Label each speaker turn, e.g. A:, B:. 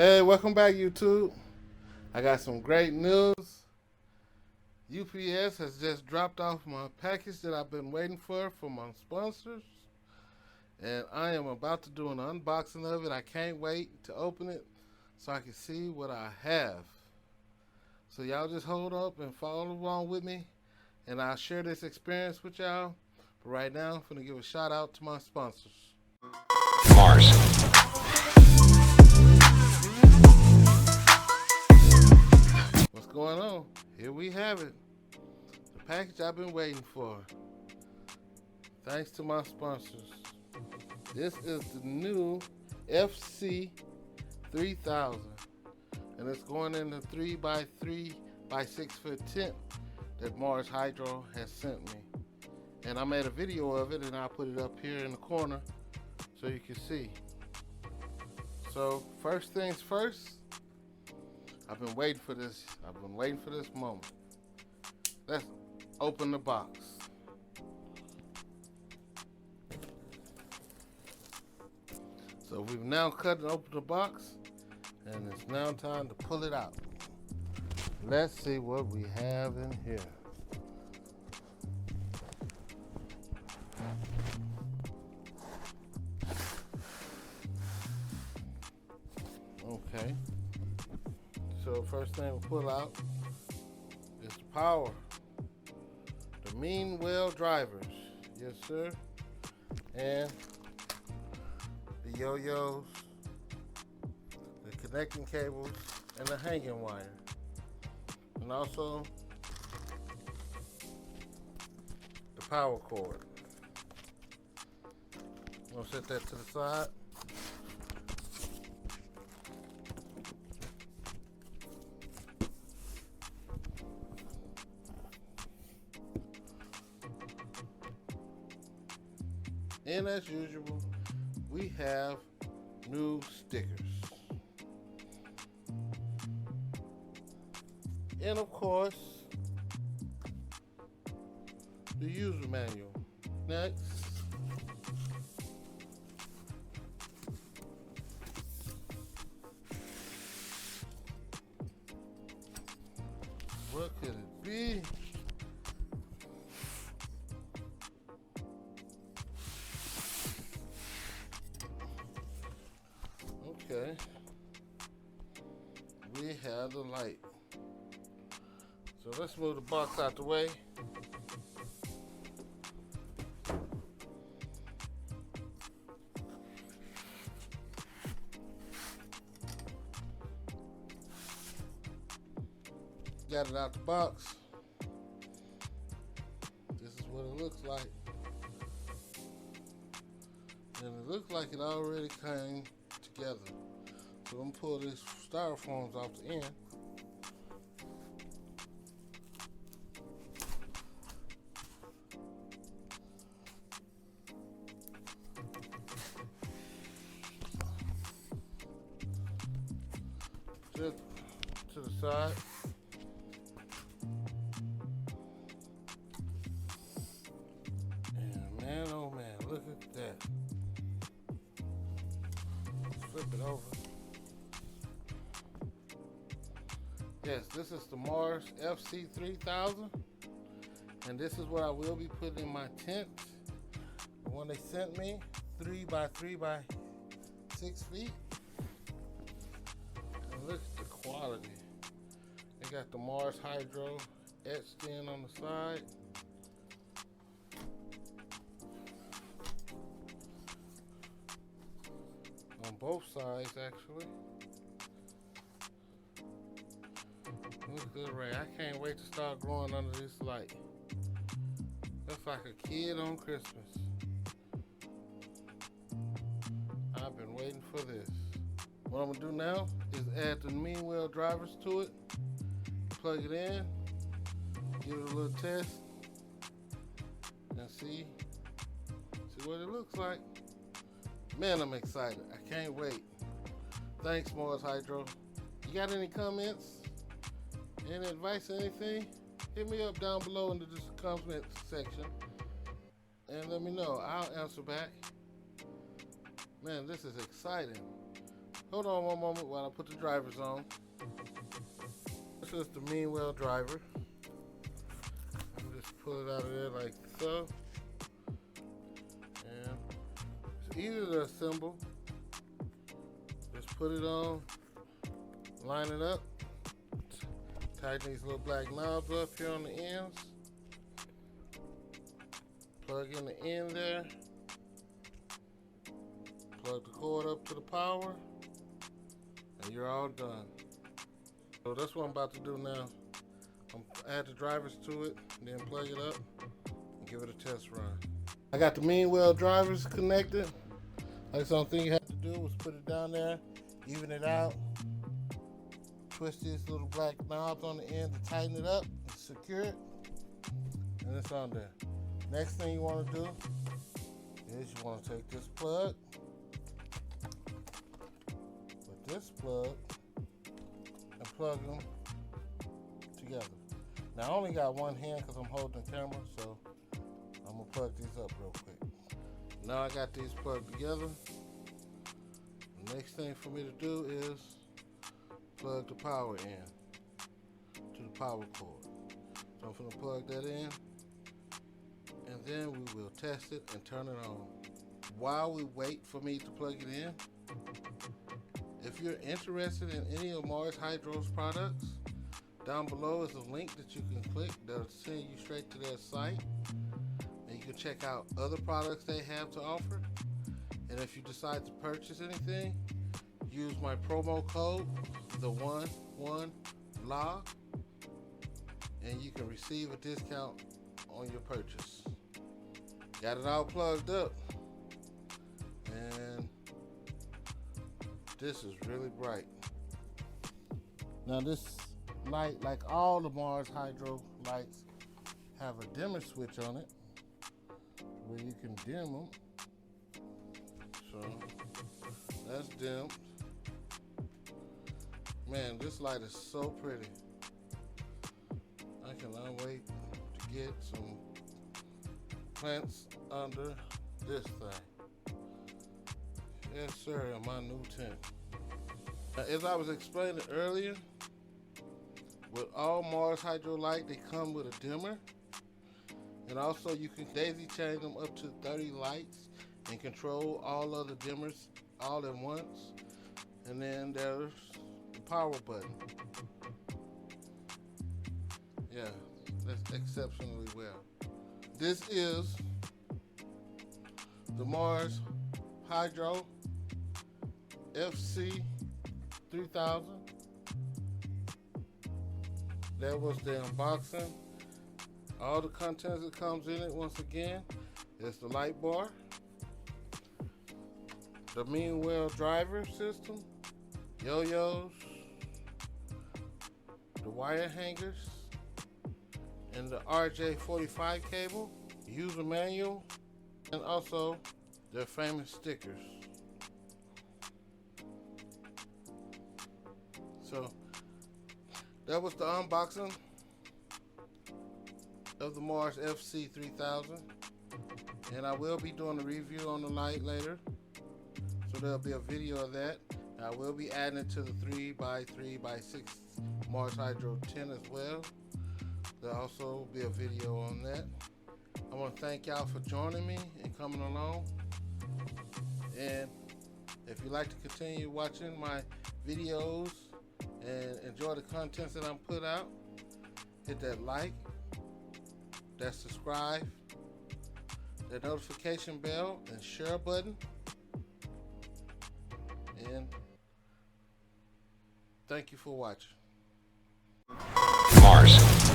A: Hey, welcome back, YouTube. I got some great news. UPS has just dropped off my package that I've been waiting for my sponsors. And I am about to do an unboxing of it. I can't wait to open it so I can see what I have. So y'all just hold up and follow along with me, and I'll share this experience with y'all. But right now, I'm going to give a shout out to my sponsors.
B: Mars.
A: What's going on? Here we have it. The package I've been waiting for. Thanks to my sponsors. This is the new FC 3000. And it's going in the 3x3 by 6 foot tent that Marshydro has sent me. And I made a video of it and I'll put it up here in the corner so you can see. So first things first, I've been waiting for this. I've been waiting for this moment. Let's open the box. So we've now cut and opened the box, and it's now time to pull it out. Let's see what we have in here. Okay. So first thing we pull out is the power. The µmol drivers. Yes, sir. And the yo-yos, the connecting cables, and the hanging wire. And also the power cord. I'm gonna set that to the side. And as usual, we have new stickers. And of course, the user manual. Next, what could it be? Okay, we have the light. So let's move the box out the way. Got it out the box. This is what it looks like. And it looks like it already came together. So I'm gonna pull these styrofoams off the end. Just to the side. And man, oh man, look at that. Flip it over. Yes, this is the Mars FC 3000, and this is what I will be putting in my tent. The one they sent me, 3x3 by 6 feet. And look at the quality. They got the marshydro etched in on the side. On both sides, actually. Look good, Ray. I can't wait to start growing under this light. Looks like a kid on Christmas. I've been waiting for this. What I'm gonna do now is add the µmol drivers to it, plug it in, give it a little test, and see what it looks like. Man, I'm excited. I can't wait. Thanks, Marshydro. You got any comments? Any advice or anything? Hit me up down below in the comment section and let me know. I'll answer back. Man, this is exciting. Hold on one moment while I put the drivers on. This is the µmol driver. Just pull it out of there like so. And it's easy to assemble. Just put it on, line it up, tighten these little black knobs up here on the ends. Plug in the end there. Plug the cord up to the power, and you're all done. So that's what I'm about to do now. Add the drivers to it, then plug it up, and give it a test run. I got the µmol drivers connected. Like the only thing you have to do was put it down there, even it out, twist these little black knobs on the end to tighten it up, and secure it, and it's on there. Next thing you want to do is you want to take this plug, put this plug, and plug them together. Now I only got one hand because I'm holding the camera, so I'm going to plug these up real quick. Now I got these plugged together. The next thing for me to do is plug the power in to the power cord. So I'm going to plug that in, and then we will test it and turn it on. While we wait for me to plug it in, if you're interested in any of Marshydro's products, down below is a link that you can click that'll send you straight to their site, and you can check out other products they have to offer. And if you decide to purchase anything, use my promo code, the11vlog, and you can receive a discount on your purchase. Got it all plugged up, and this is really bright. Now this light, like all the Marshydro lights, have a dimmer switch on it where you can dim them. So that's dimmed. Man, this light is so pretty. I cannot wait to get some plants under this thing. Yes sir, in my new tent. Now, as I was explaining earlier, with all Marshydro light, they come with a dimmer, and also you can daisy chain them up to 30 lights and control all of the dimmers all at once. And then there's the power button. Yeah, that's exceptionally well. This is the Marshydro FC3000. That was the unboxing. All the contents that comes in it, once again, is the light bar, the µmol driver system, yo-yos, the wire hangers, and the RJ45 cable, user manual, and also their famous stickers. So that was the unboxing of the Mars FC3000, and I will be doing a review on the light later, so there'll be a video of that. I will be adding it to the 3x3x6 Marshydro 10 as well. There'll also be a video on that. I want to thank y'all for joining me and coming along, and if you'd like to continue watching my videos and enjoy the contents that I'm put out, hit that like, that subscribe, that notification bell, and share button. And thank you for watching.
B: Mars.